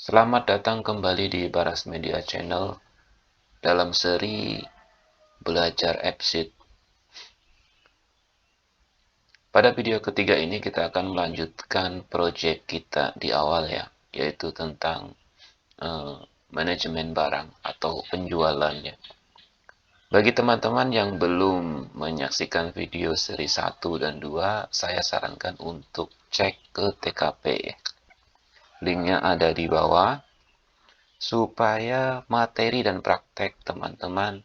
Selamat datang kembali di Baras Media Channel dalam seri Belajar AppSheet. Pada video ketiga ini kita akan melanjutkan proyek kita di awal ya, yaitu tentang manajemen barang atau penjualannya. Bagi teman-teman yang belum menyaksikan video seri 1 dan 2, saya sarankan untuk cek ke TKP. Linknya ada di bawah, supaya materi dan praktek teman-teman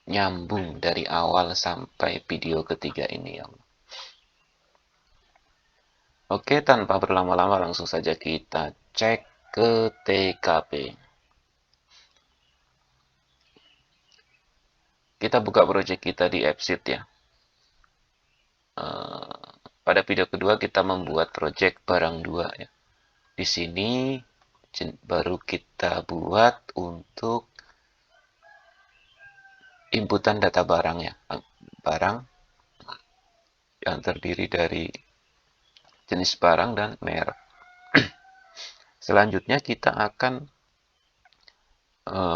nyambung dari awal sampai video ketiga ini ya. Oke, tanpa berlama-lama langsung saja kita cek ke TKP. Kita buka project kita di AppSheet ya. Pada video kedua kita membuat project barang 2 ya. Di sini baru kita buat untuk inputan data barang ya. Barang yang terdiri dari jenis barang dan merek. Selanjutnya kita akan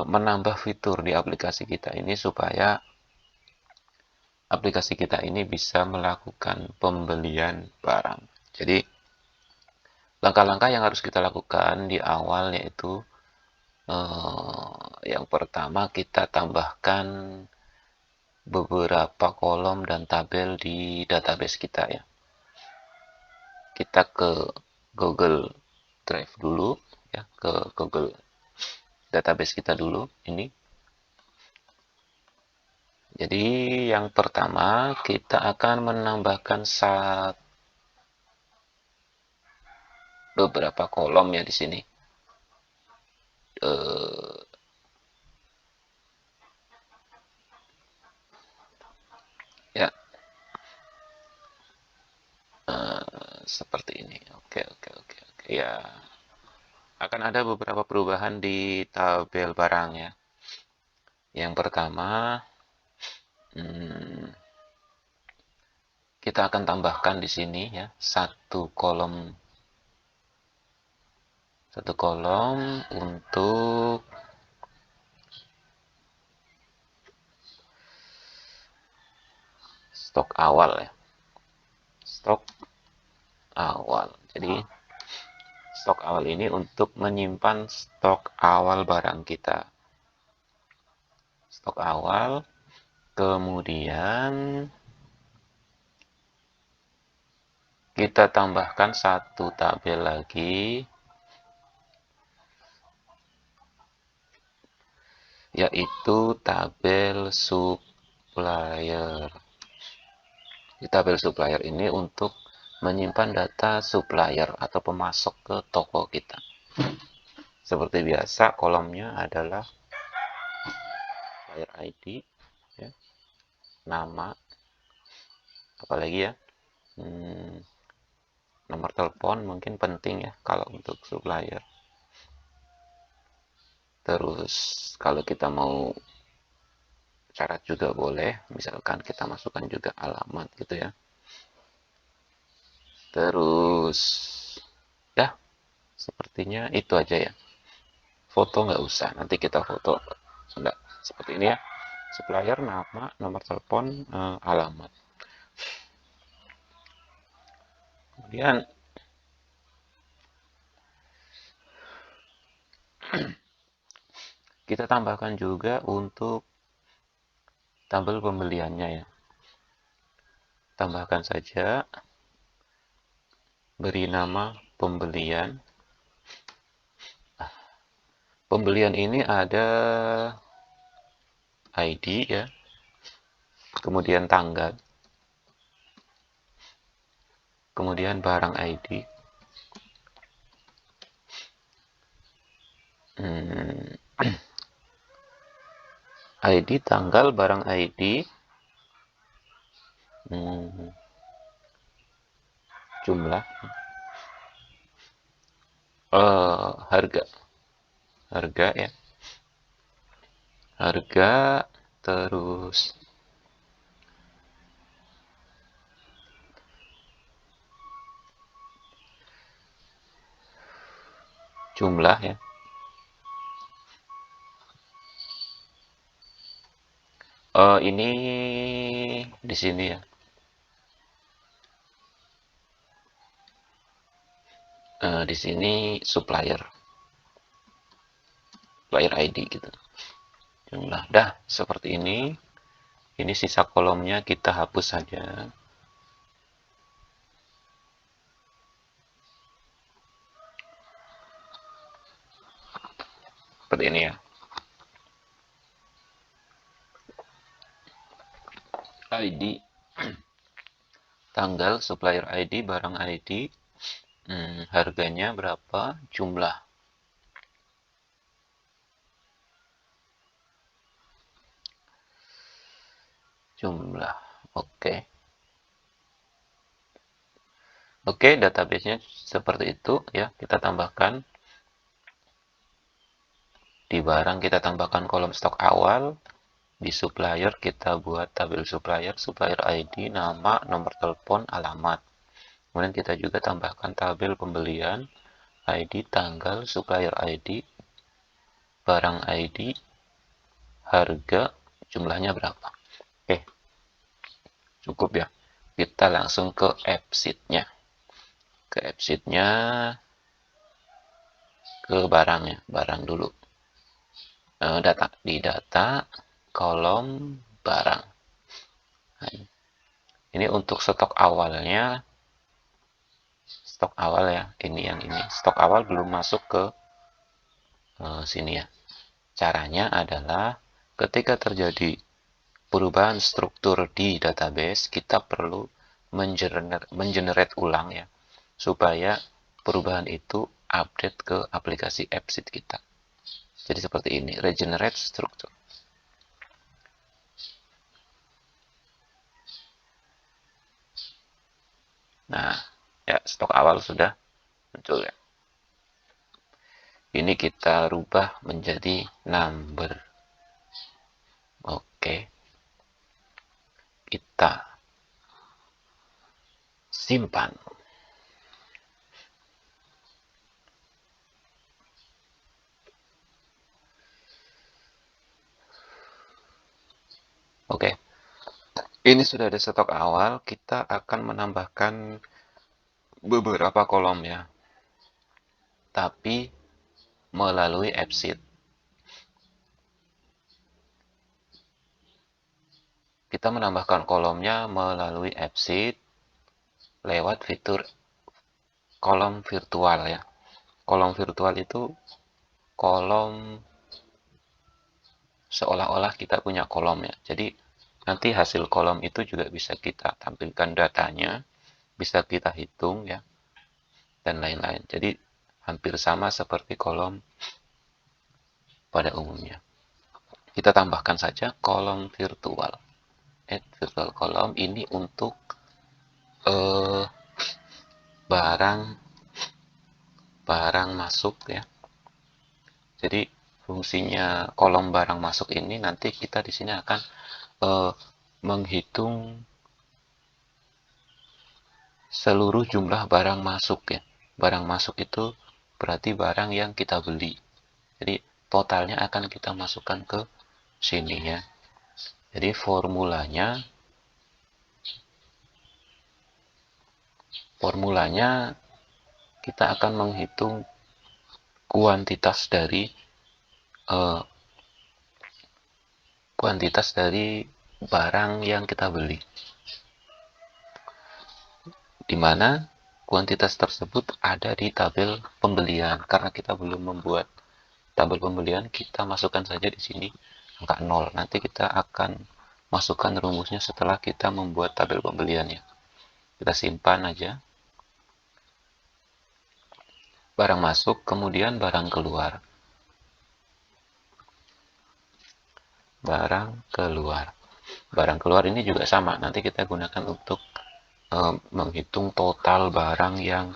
menambah fitur di aplikasi kita ini supaya aplikasi kita ini bisa melakukan pembelian barang. Jadi langkah-langkah yang harus kita lakukan di awal yaitu yang pertama kita tambahkan beberapa kolom dan tabel di database kita ya. Kita ke Google Drive dulu ya, ke Google database kita dulu ini. Jadi yang pertama kita akan menambahkan beberapa kolom ya di sini. Ya, seperti ini. Oke, oke, oke, oke. Ya, akan ada beberapa perubahan di tabel barang ya. Yang pertama, kita akan tambahkan di sini ya satu kolom untuk stok awal ya. Stok awal. Jadi stok awal ini untuk menyimpan stok awal barang kita. Stok awal, kemudian kita tambahkan satu tabel lagi, yaitu tabel supplier. Di tabel supplier ini untuk menyimpan data supplier atau pemasok ke toko kita. Seperti biasa, kolomnya adalah supplier ID, ya, nama, apalagi ya, nomor telepon mungkin penting ya kalau untuk supplier. Terus kalau kita mau syarat juga boleh, misalkan kita masukkan juga alamat gitu ya. Terus ya sepertinya itu aja ya. Foto nggak usah, nanti kita foto. Enggak, seperti ini ya. Supplier, nama, nomor telepon, alamat. Kemudian kita tambahkan juga untuk tabel pembeliannya ya. Tambahkan saja, beri nama pembelian. Pembelian ini ada ID ya, kemudian tanggal, kemudian barang ID, ID, tanggal, barang ID, jumlah, harga, harga ya, harga, terus jumlah ya. Ini di sini ya. Di sini supplier ID gitu. Jumlah. Dah seperti ini. Ini sisa kolomnya kita hapus saja. Seperti ini ya. ID, tanggal, supplier ID, barang ID, harganya berapa, jumlah. Jumlah, oke. Oke, database-nya seperti itu ya. Kita tambahkan di barang, kita tambahkan kolom stok awal. Di supplier kita buat tabel supplier, supplier ID, nama, nomor telepon, alamat. Kemudian kita juga tambahkan tabel pembelian, ID, tanggal, supplier ID, barang ID, harga, jumlahnya berapa. Oke, cukup ya. Kita langsung ke AppSheet-nya. Ke AppSheet-nya, ke barangnya, barang dulu. Di data, kolom barang. Nah, ini untuk stok awalnya, stok awal ya, ini yang ini. Stok awal belum masuk ke sini ya. Caranya adalah ketika terjadi perubahan struktur di database, kita perlu mengenerate ulang ya, supaya perubahan itu update ke aplikasi AppSheet kita. Jadi seperti ini, regenerate struktur. Nah, ya stok awal sudah muncul ya. Ini kita rubah menjadi number. Oke. Kita simpan. Oke. Ini sudah ada stok awal, kita akan menambahkan beberapa kolom ya. Tapi melalui AppSheet. Kita menambahkan kolomnya melalui AppSheet lewat fitur kolom virtual ya. Kolom virtual itu kolom seolah-olah kita punya kolom ya. Jadi nanti hasil kolom itu juga bisa kita tampilkan datanya, bisa kita hitung ya, dan lain-lain. Jadi hampir sama seperti kolom pada umumnya. Kita tambahkan saja kolom virtual. Add virtual column ini untuk barang masuk ya. Jadi fungsinya kolom barang masuk ini nanti kita di sini akan menghitung seluruh jumlah barang masuk ya. Barang masuk itu berarti barang yang kita beli. Jadi totalnya akan kita masukkan ke sini ya. Jadi formulanya kita akan menghitung kuantitas dari barang yang kita beli, di mana kuantitas tersebut ada di tabel pembelian. Karena kita belum membuat tabel pembelian, kita masukkan saja di sini angka 0. Nanti kita akan masukkan rumusnya setelah kita membuat tabel pembeliannya. Kita simpan aja. Barang masuk, kemudian barang keluar. Barang keluar. Barang keluar ini juga sama. Nanti kita gunakan untuk menghitung total barang yang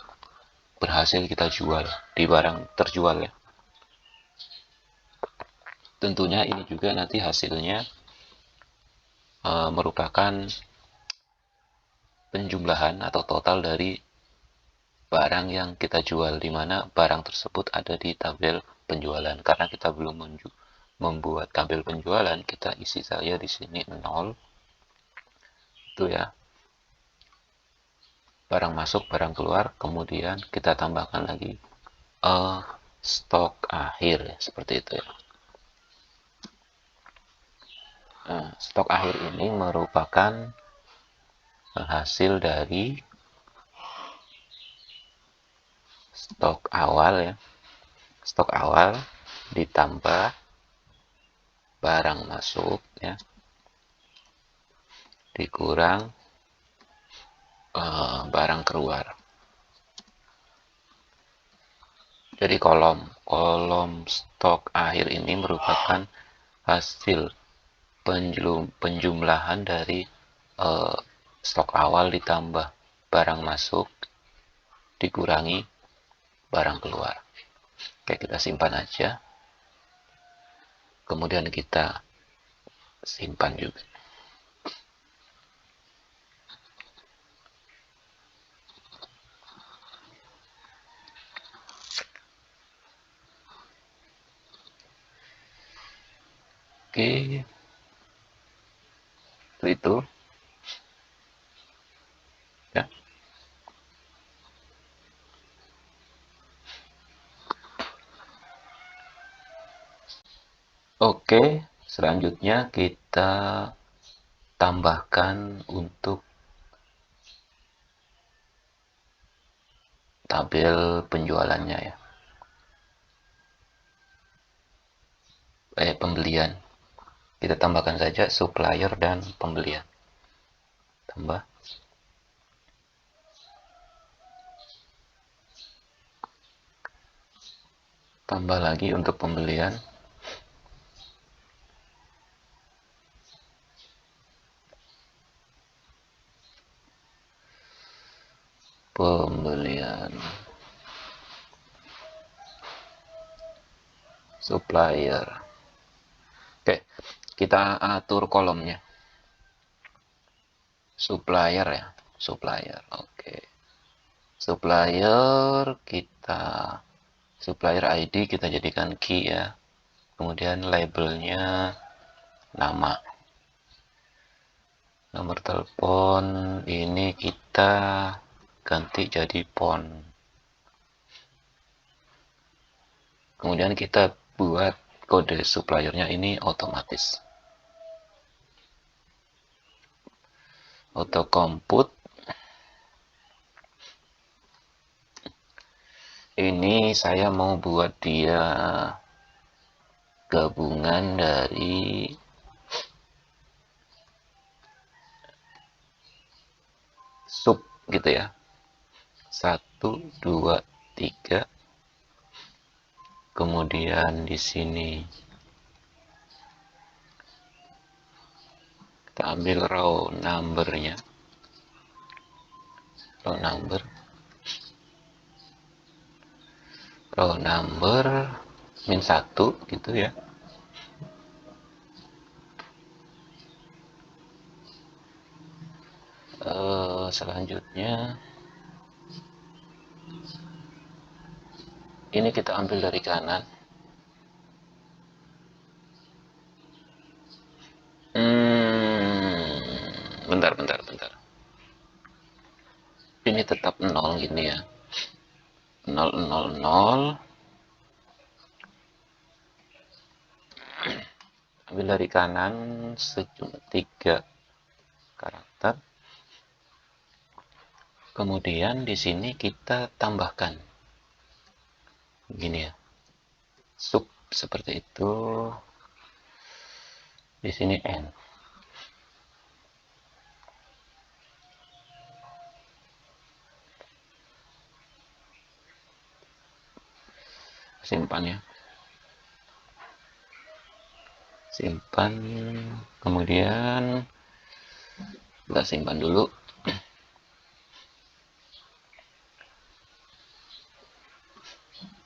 berhasil kita jual di barang terjual ya. Tentunya ini juga nanti hasilnya merupakan penjumlahan atau total dari barang yang kita jual, di mana barang tersebut ada di tabel penjualan. Karena kita belum membuat tabel penjualan, kita isi saja di sini 0. Itu ya. Barang masuk, barang keluar, kemudian kita tambahkan lagi stok akhir, ya, seperti itu ya. Nah, stok akhir ini merupakan hasil dari stok awal ya. Stok awal ditambah barang masuk ya, dikurang barang keluar. Jadi kolom stok akhir ini merupakan hasil penjumlahan dari stok awal ditambah barang masuk dikurangi barang keluar. Oke, kita simpan aja. Kemudian kita simpan juga. Oke, itu ya. Oke, selanjutnya kita tambahkan untuk tabel penjualannya ya. Pembelian. Kita tambahkan saja supplier dan pembelian. Tambah. Tambah lagi untuk pembelian. Pembelian. Supplier. Oke, kita atur kolomnya. Supplier ya, supplier. Oke. Supplier supplier ID kita jadikan key ya. Kemudian labelnya nama. Nomor telepon ini kita ganti jadi phone. Kemudian kita buat kode suppliernya ini otomatis. Auto compute. Ini saya mau buat dia gabungan dari sub gitu ya. 1, 2, 3. Kemudian di sini kita ambil row numbernya. Row number min 1 gitu ya. Selanjutnya ini kita ambil dari kanan. Bentar. Ini tetap 0 gini ya. 0. Ambil dari kanan sejumlah 3 karakter. Kemudian di sini kita tambahkan gini ya. Sub seperti itu. Di sini N. Simpan ya. Simpan. Kemudian kita simpan dulu.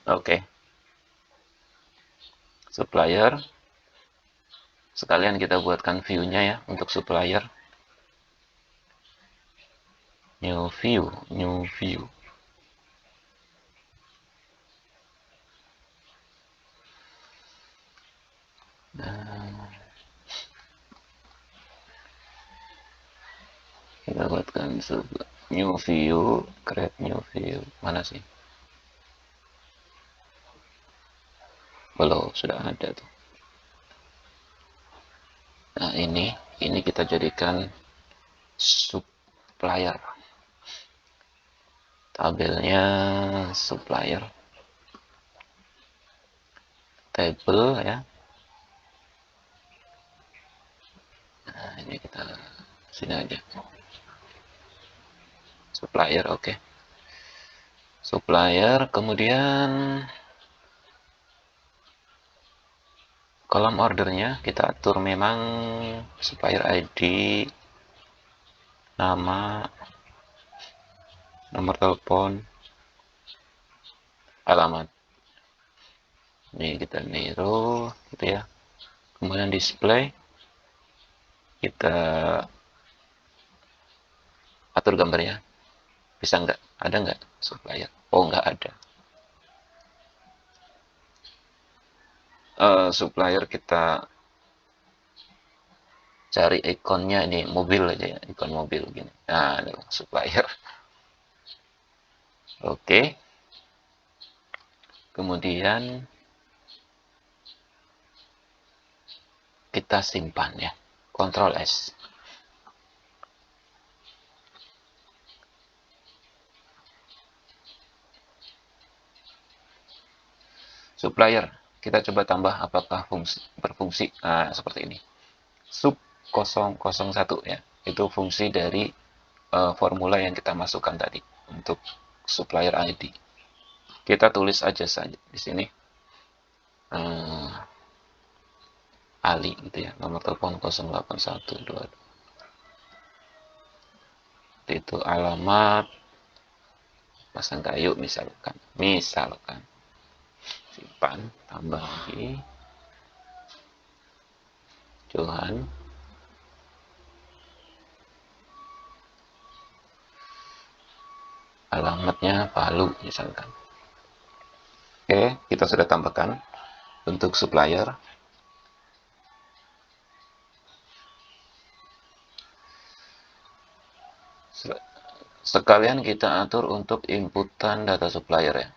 Oke. Supplier. Sekalian kita buatkan view-nya ya untuk supplier. New view. Nah, kita buatkan new view, create new view. Mana sih? Belum, sudah ada tuh. Nah, ini kita jadikan supplier. Tabelnya supplier. Table ya. Nah, ini kita sini aja. Supplier, oke. Supplier, kemudian kolom ordernya kita atur memang supplier ID, nama, nomor telepon, alamat. Ini kita niru gitu ya. Kemudian display kita atur gambarnya. Bisa nggak? Ada nggak supplier? Oh, nggak ada. Supplier kita cari ikonnya ini mobil aja ya, ikon mobil gini. Nah, ini supplier. Oke. Kemudian kita simpan ya. Ctrl S. Supplier, kita coba tambah apakah berfungsi. Nah, seperti ini. Sub 001 ya. Itu fungsi dari formula yang kita masukkan tadi untuk supplier ID. Kita tulis aja saja di sini. Ali gitu ya, nomor telepon 08122. Itu alamat Pasangkayu misalkan. Simpan, tambah lagi. Johan. Alamatnya Palu misalkan. Oke, kita sudah tambahkan untuk supplier. Sekalian kita atur untuk inputan data supplier ya.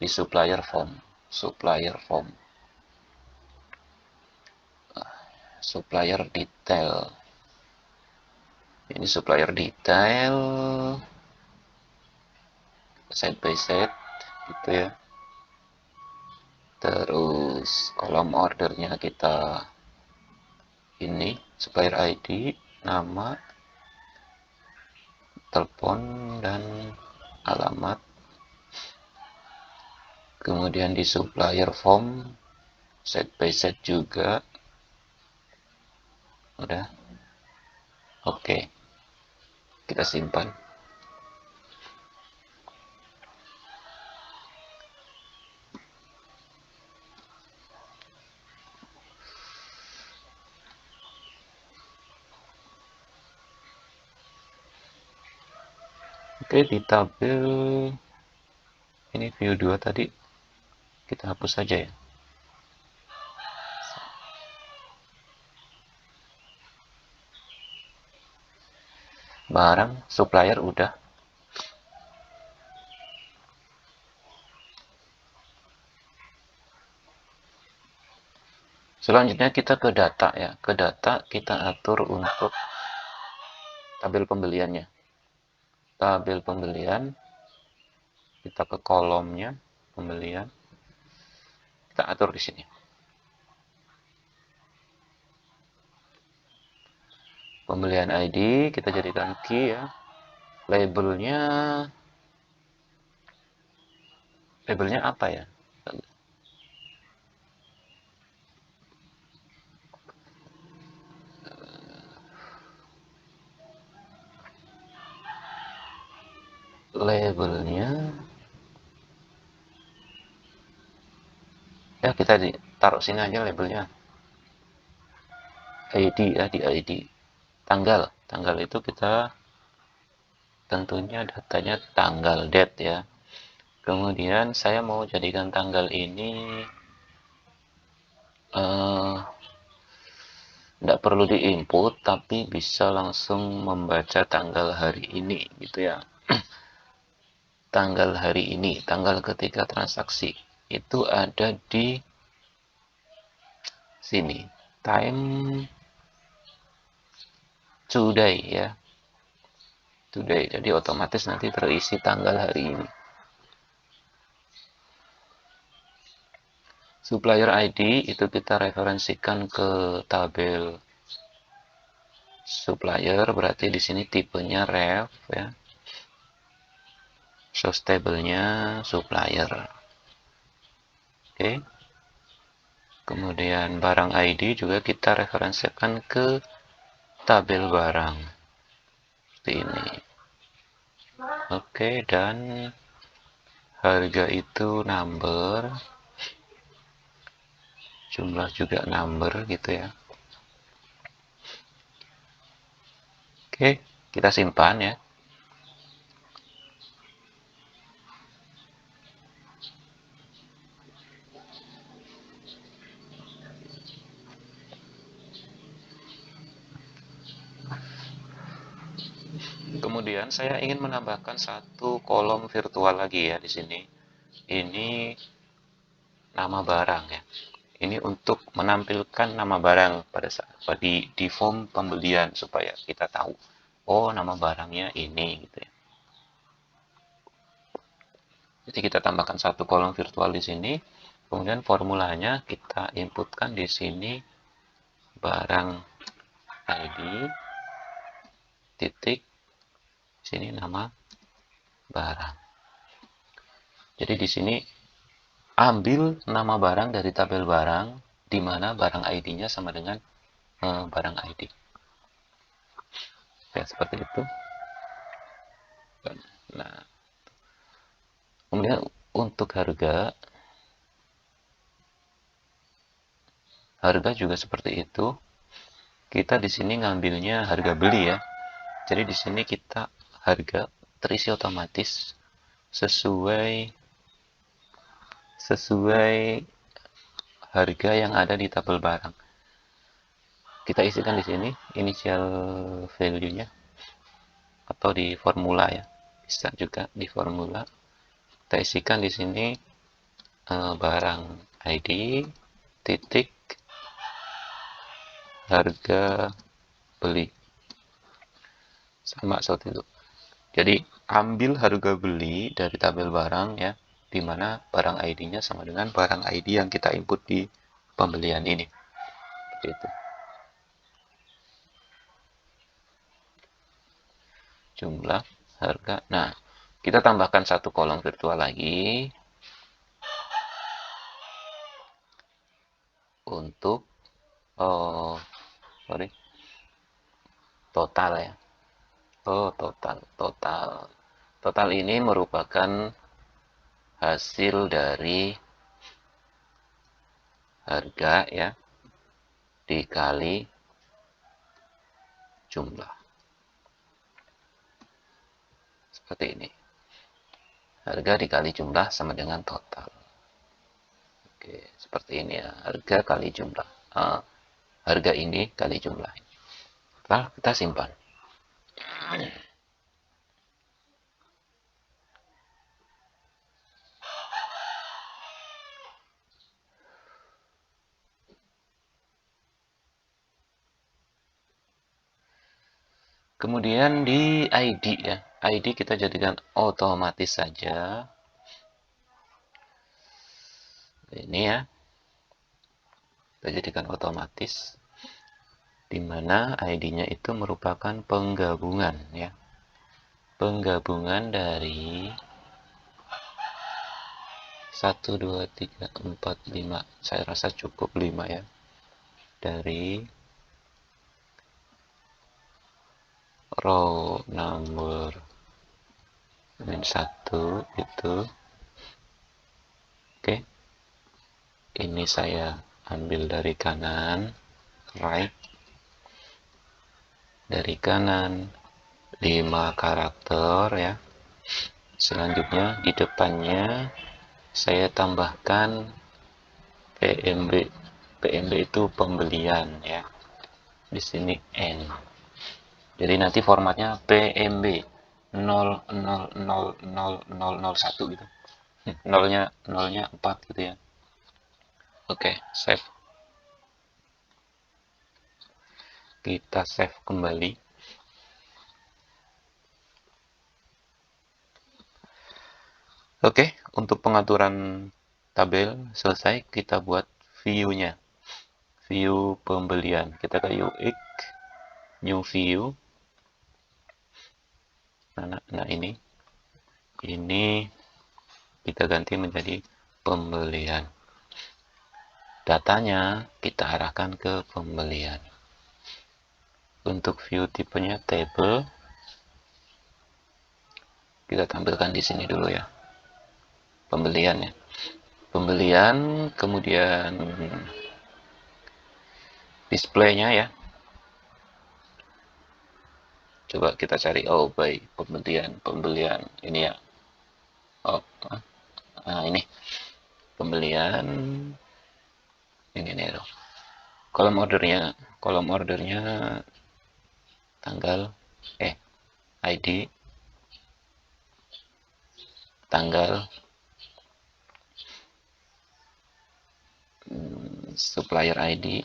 Di supplier form. Supplier detail. Ini supplier detail. Set by set gitu ya. Terus kolom ordernya kita ini supplier ID, nama, telepon dan alamat. Kemudian di supplier form set by set juga. Udah. Oke. Kita simpan. Oke, di tabel ini view 2 tadi kita hapus saja ya. Barang supplier udah. Selanjutnya kita ke data ya. Ke data kita atur untuk tabel pembeliannya. Tabel pembelian kita ke kolomnya pembelian. Kita atur di sini. Pembelian ID kita jadikan key ya. Labelnya apa ya? Labelnya ya kita taruh sini aja labelnya. ID ya, di ID. Tanggal itu kita tentunya datanya tanggal date ya. Kemudian saya mau jadikan tanggal ini tidak perlu diinput, tapi bisa langsung membaca tanggal hari ini gitu ya. Tanggal hari ini, tanggal ketika transaksi itu ada di sini, time today ya, today. Jadi otomatis nanti terisi tanggal hari ini. Supplier ID itu kita referensikan ke tabel supplier, berarti di sini tipenya ref ya. Source table-nya supplier. Oke. Kemudian barang ID juga kita referensikan ke tabel barang. Seperti ini. Oke, dan harga itu number, jumlah juga number gitu ya. Oke, kita simpan ya. Kemudian saya ingin menambahkan satu kolom virtual lagi ya di sini. Ini nama barang ya. Ini untuk menampilkan nama barang pada saat di form pembelian supaya kita tahu, oh nama barangnya ini gitu ya. Jadi kita tambahkan satu kolom virtual di sini, kemudian formulanya kita inputkan di sini barang ID titik sini nama barang. Jadi di sini ambil nama barang dari tabel barang, di mana barang ID-nya sama dengan barang ID. Ya, seperti itu. Nah, kemudian untuk harga juga seperti itu. Kita di sini ngambilnya harga beli ya. Jadi di sini kita harga terisi otomatis sesuai harga yang ada di tabel barang. Kita isikan di sini initial value-nya atau di formula ya. Bisa juga di formula. Kita isikan di sini barang ID titik harga beli. Sama seperti itu. Jadi ambil harga beli dari tabel barang ya, di mana barang ID-nya sama dengan barang ID yang kita input di pembelian ini. Seperti itu. Jumlah, harga. Nah, kita tambahkan satu kolom virtual lagi untuk total ya. Total ini merupakan hasil dari harga ya dikali jumlah. Seperti ini. Harga dikali jumlah sama dengan total. Oke, seperti ini ya. Harga kali jumlah. Harga ini kali jumlah. Setelah kita simpan. Kemudian di ID ya. ID kita jadikan otomatis saja. Ini ya. Kita jadikan otomatis. Di mana ID-nya itu merupakan penggabungan ya. Penggabungan dari 1, 2, 3, 4, 5. Saya rasa cukup 5 ya. Dari row number 1 itu. Oke. Ini saya ambil dari kanan, right. Dari kanan 5 karakter ya. Selanjutnya di depannya saya tambahkan PMB PMB itu pembelian ya. Di sini N. Jadi nanti formatnya PMB 0000001 gitu. Nolnya 4 gitu ya. Oke, save. Kita save kembali. Oke, untuk pengaturan tabel selesai, kita buat view-nya. View pembelian. Kita ke UX, new view. Nah ini kita ganti menjadi pembelian. Datanya kita arahkan ke pembelian. Untuk view tipenya table, kita tampilkan di sini dulu ya. Pembelian ya. Pembelian, kemudian displaynya ya. Coba kita cari, oh baik, pembelian ini ya. Oh, nah ini pembelian ini nih loh. Kolom ordernya tanggal ID, tanggal, supplier ID,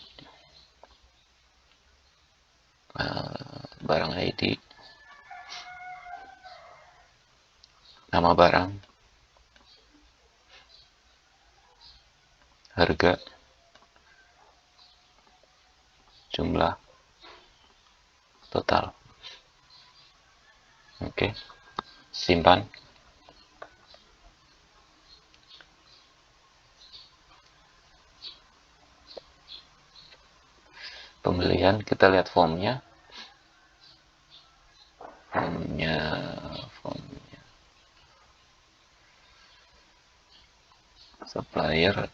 barang ID, nama barang, harga, jumlah, total. Oke, simpan. Pembelian, kita lihat formnya. Formnya. Supplier.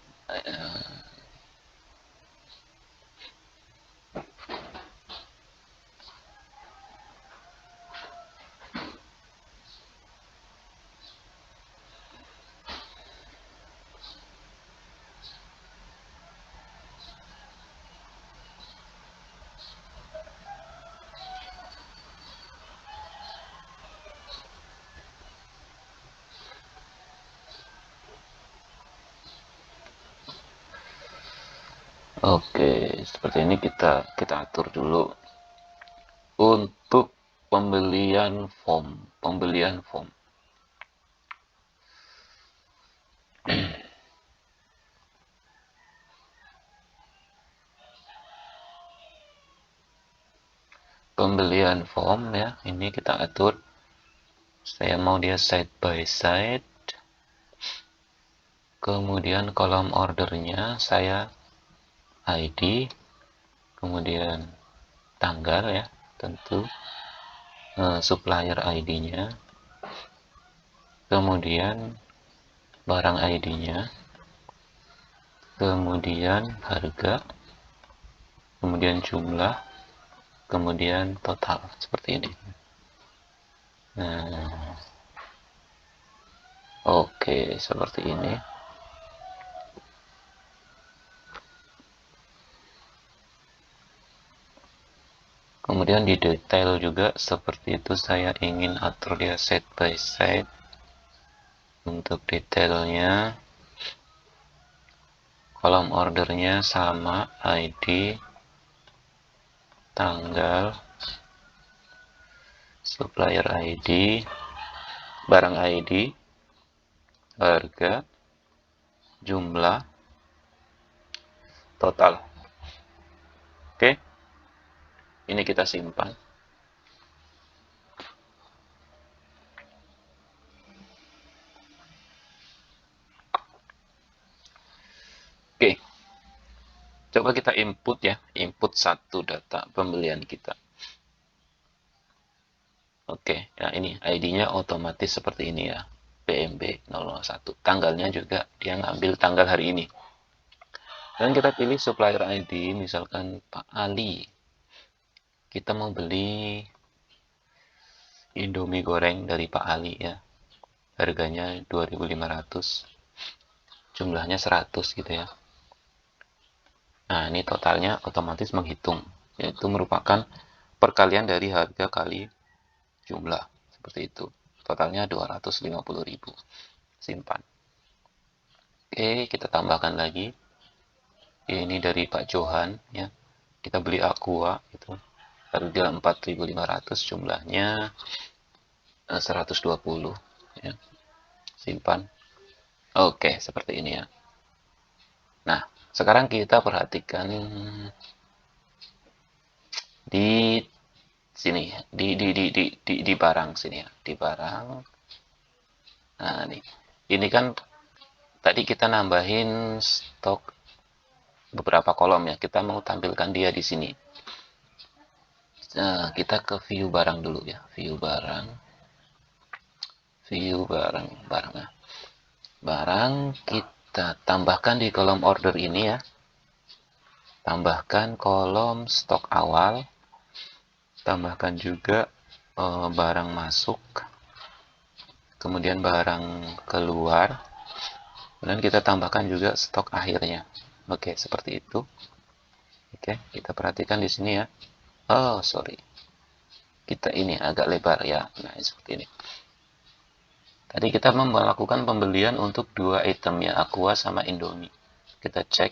Oke, seperti ini kita atur dulu. Untuk pembelian form. Pembelian form ya, ini kita atur. Saya mau dia side by side. Kemudian kolom ordernya saya ID, kemudian tanggal ya, tentu, supplier ID-nya, kemudian barang ID-nya, kemudian harga, kemudian jumlah, kemudian total, seperti ini. Nah, oke, seperti ini. Kemudian di detail juga seperti itu, saya ingin atur dia side by side. Untuk detailnya, kolom ordernya sama, ID, tanggal, supplier ID, barang ID, harga, jumlah, total. Oke, ini kita simpan. Oke, coba kita input ya, input satu data pembelian kita. Oke, ya ini ID-nya otomatis seperti ini ya, PMB 001. Tanggalnya juga dia ngambil tanggal hari ini. Dan kita pilih supplier ID, misalkan Pak Ali. Kita mau beli Indomie goreng dari Pak Ali ya. Harganya 2.500. Jumlahnya 100 gitu ya. Nah, ini totalnya otomatis menghitung, yaitu merupakan perkalian dari harga kali jumlah. Seperti itu. Totalnya 250.000. Simpan. Oke, kita tambahkan lagi. Ini dari Pak Johan ya. Kita beli Aqua itu harga 4.500, jumlahnya 120 ya. Simpan. Oke, seperti ini ya. Nah, sekarang kita perhatikan di sini ya, di barang sini ya, di barang. Nah, ini kan tadi kita nambahin stok beberapa kolom ya, kita mau tampilkan dia di sini. Nah, kita ke view barang dulu ya, view barang, barang. Nah, barang kita tambahkan di kolom order ini ya, tambahkan kolom stok awal, tambahkan juga barang masuk, kemudian barang keluar, dan kita tambahkan juga stok akhirnya. Oke, seperti itu. Oke, kita perhatikan di sini ya. Oh, sorry. Kita ini agak lebar ya. Nah, seperti ini. Tadi kita melakukan pembelian untuk 2 item ya, Aqua sama Indomie. Kita cek.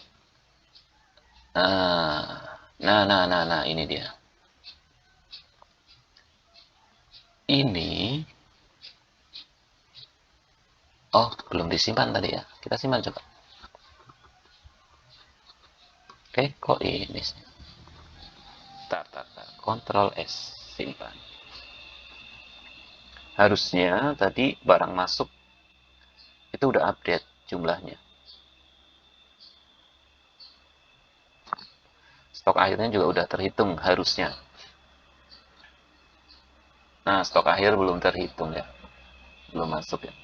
Nah, ini dia. Ini, oh, belum disimpan tadi ya. Kita simpan coba. Kok ini sih? Tar. Ctrl S, simpan. Harusnya tadi barang masuk itu udah update jumlahnya. Stok akhirnya juga udah terhitung harusnya. Nah, stok akhir belum terhitung ya. Belum masuk ya.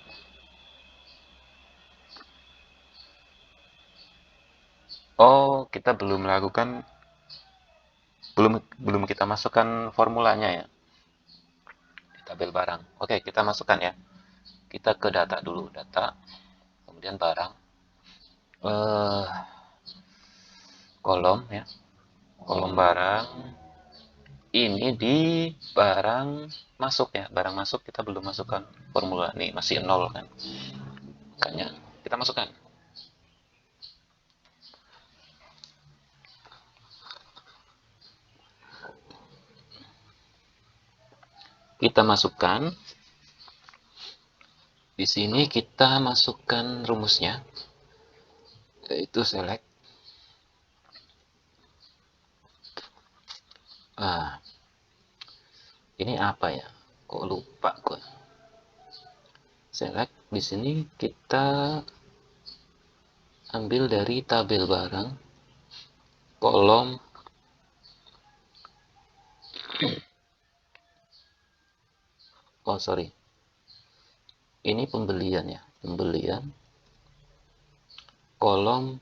Oh, kita belum melakukan, belum kita masukkan formulanya ya di tabel barang. Oke, kita masukkan ya. Kita ke data dulu, data, kemudian barang, eh kolom ya, kolom barang. Ini di barang masuk ya, barang masuk kita belum masukkan formula nih, masih nol kan. Makanya kita masukkan. Kita masukkan. Di sini kita masukkan rumusnya, yaitu select. Ah, ini apa ya? Kok lupa gue. Select di sini kita ambil dari tabel barang, kolom oh sorry, ini pembelian ya, pembelian, kolom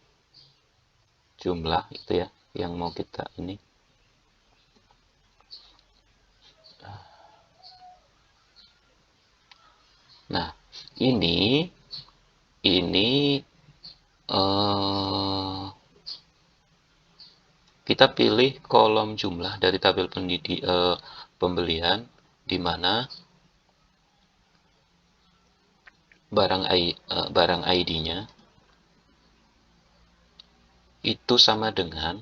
jumlah itu ya yang mau kita ini. Nah, ini eh, kita pilih kolom jumlah dari tabel pembelian, di mana barang ID-nya itu sama dengan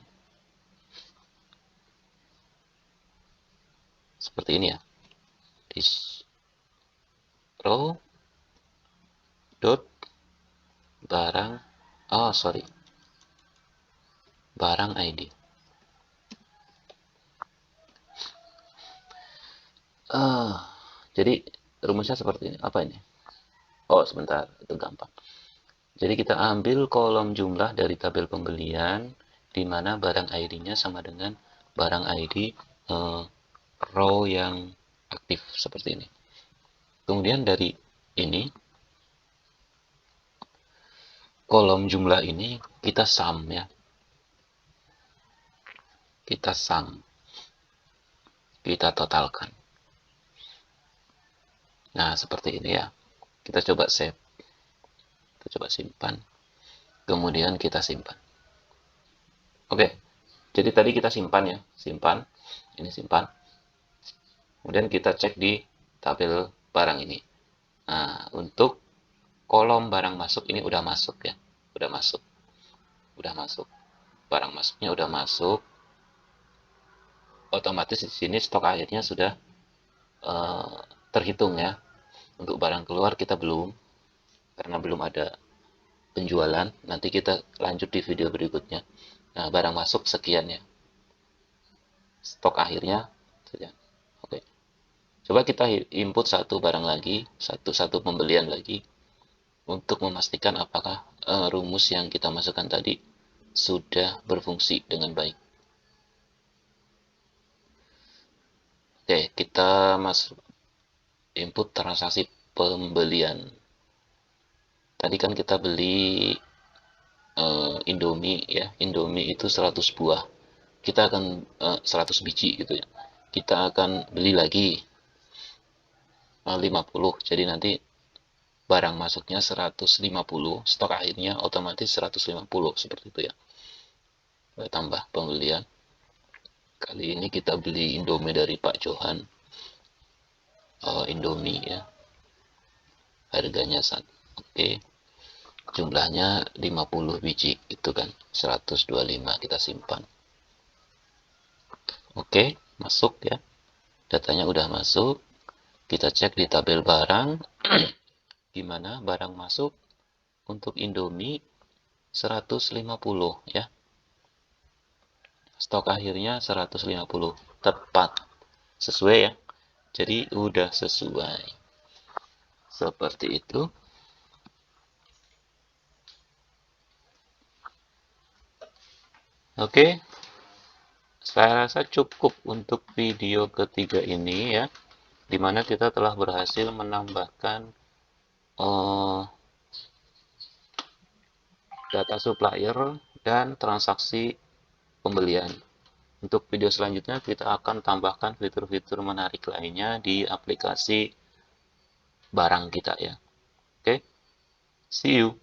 seperti ini ya. This row dot barang, oh sorry, barang ID. Jadi rumusnya seperti ini. Apa ini? Oh, sebentar, itu gampang. Jadi kita ambil kolom jumlah dari tabel pembelian, di mana barang ID-nya sama dengan barang ID row yang aktif, seperti ini. Kemudian dari ini, kolom jumlah ini kita sum ya. Kita sum. Kita totalkan. Nah, seperti ini ya. Kita coba save. Kita coba simpan. Kemudian kita simpan. Oke, jadi tadi kita simpan ya, simpan, ini simpan. Kemudian kita cek di tabel barang ini. Nah, untuk kolom barang masuk ini udah masuk ya, udah masuk, udah masuk. Barang masuknya udah masuk. Otomatis di sini stok akhirnya sudah eh, terhitung ya. Untuk barang keluar kita belum, karena belum ada penjualan. Nanti kita lanjut di video berikutnya. Nah, barang masuk sekian ya. Stok akhirnya sekian. Oke. Coba kita input satu barang lagi, satu pembelian lagi untuk memastikan apakah rumus yang kita masukkan tadi sudah berfungsi dengan baik. Oke, kita masuk input transaksi pembelian. Tadi kan kita beli Indomie ya, Indomie itu 100 buah. Kita akan 100 biji gitu ya. Kita akan beli lagi 50. Jadi nanti barang masuknya 150, stok akhirnya otomatis 150 seperti itu ya. Tambah pembelian. Kali ini kita beli Indomie dari Pak Johan. Indomie ya. Harganya satu. Oke. Jumlahnya 50 biji itu kan. 125 kita simpan. Oke, masuk ya. Datanya udah masuk. Kita cek di tabel barang. Gimana barang masuk untuk Indomie 150 ya. Stok akhirnya 150. Tepat. Sesuai ya. Jadi udah sesuai. Seperti itu. Oke. Saya rasa cukup untuk video ketiga ini ya. Dimana kita telah berhasil menambahkan data supplier dan transaksi pembelian. Untuk video selanjutnya kita akan tambahkan fitur-fitur menarik lainnya di aplikasi barang kita ya. Oke, see you.